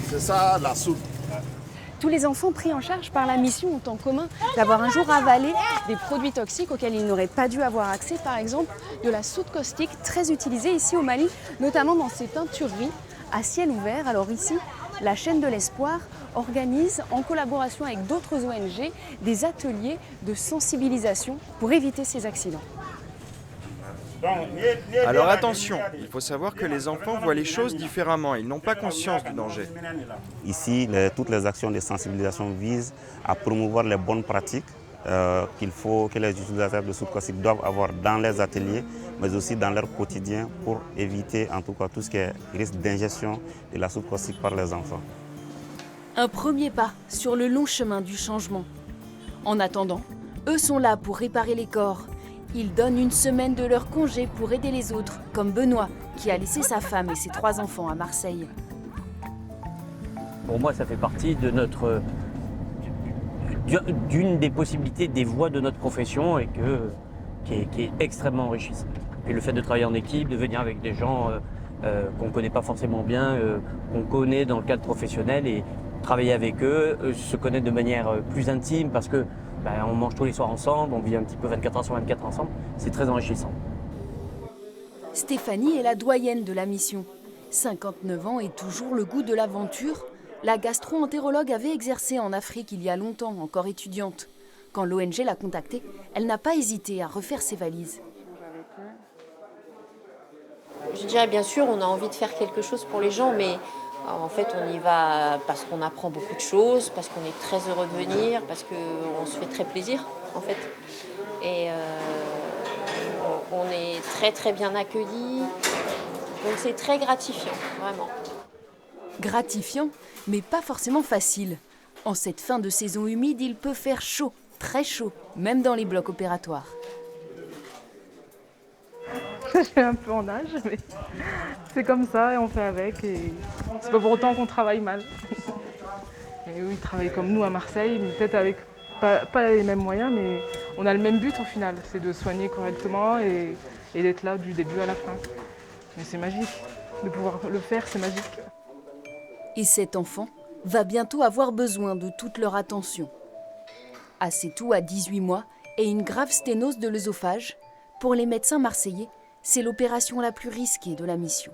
C'est ça la soude. Tous les enfants pris en charge par la mission ont en commun d'avoir un jour avalé des produits toxiques auxquels ils n'auraient pas dû avoir accès, par exemple de la soude caustique très utilisée ici au Mali, notamment dans ces teintureries à ciel ouvert. Alors ici, la chaîne de l'espoir organise, en collaboration avec d'autres ONG, des ateliers de sensibilisation pour éviter ces accidents. Alors attention, il faut savoir que les enfants voient les choses différemment, ils n'ont pas conscience du danger. Ici, toutes les actions de sensibilisation visent à promouvoir les bonnes pratiques que les utilisateurs de soude caustique doivent avoir dans les ateliers, mais aussi dans leur quotidien pour éviter en tout cas tout ce qui est risque d'ingestion de la soude caustique par les enfants. Un premier pas sur le long chemin du changement. En attendant, eux sont là pour réparer les corps. Ils donnent une semaine de leur congé pour aider les autres, comme Benoît, qui a laissé sa femme et ses 3 enfants à Marseille. Pour moi, ça fait partie de d'une des possibilités, des voies de notre profession et qui est extrêmement enrichissante. Et le fait de travailler en équipe, de venir avec des gens qu'on ne connaît pas forcément bien, qu'on connaît dans le cadre professionnel et travailler avec eux, se connaître de manière plus intime parce que on mange tous les soirs ensemble, on vit un petit peu 24 heures sur 24 ensemble, c'est très enrichissant. Stéphanie est la doyenne de la mission. 59 ans et toujours le goût de l'aventure. La gastro-entérologue avait exercé en Afrique il y a longtemps, encore étudiante. Quand l'ONG l'a contactée, elle n'a pas hésité à refaire ses valises. Je dirais bien sûr, on a envie de faire quelque chose pour les gens, mais en fait on y va parce qu'on apprend beaucoup de choses, parce qu'on est très heureux de venir, parce qu'on se fait très plaisir en fait. Et on est très très bien accueillis, donc c'est très gratifiant, vraiment. Gratifiant, mais pas forcément facile. En cette fin de saison humide, il peut faire chaud, très chaud, même dans les blocs opératoires. Je suis un peu en âge, mais c'est comme ça et on fait avec. Et c'est pas pour autant qu'on travaille mal. Et eux, ils travaillent comme nous à Marseille, mais peut-être avec pas les mêmes moyens, mais on a le même but au final, c'est de soigner correctement et d'être là du début à la fin. Mais c'est magique, de pouvoir le faire, c'est magique. Et cet enfant va bientôt avoir besoin de toute leur attention. Assetou a 18 mois et une grave sténose de l'œsophage. Pour les médecins marseillais, c'est l'opération la plus risquée de la mission.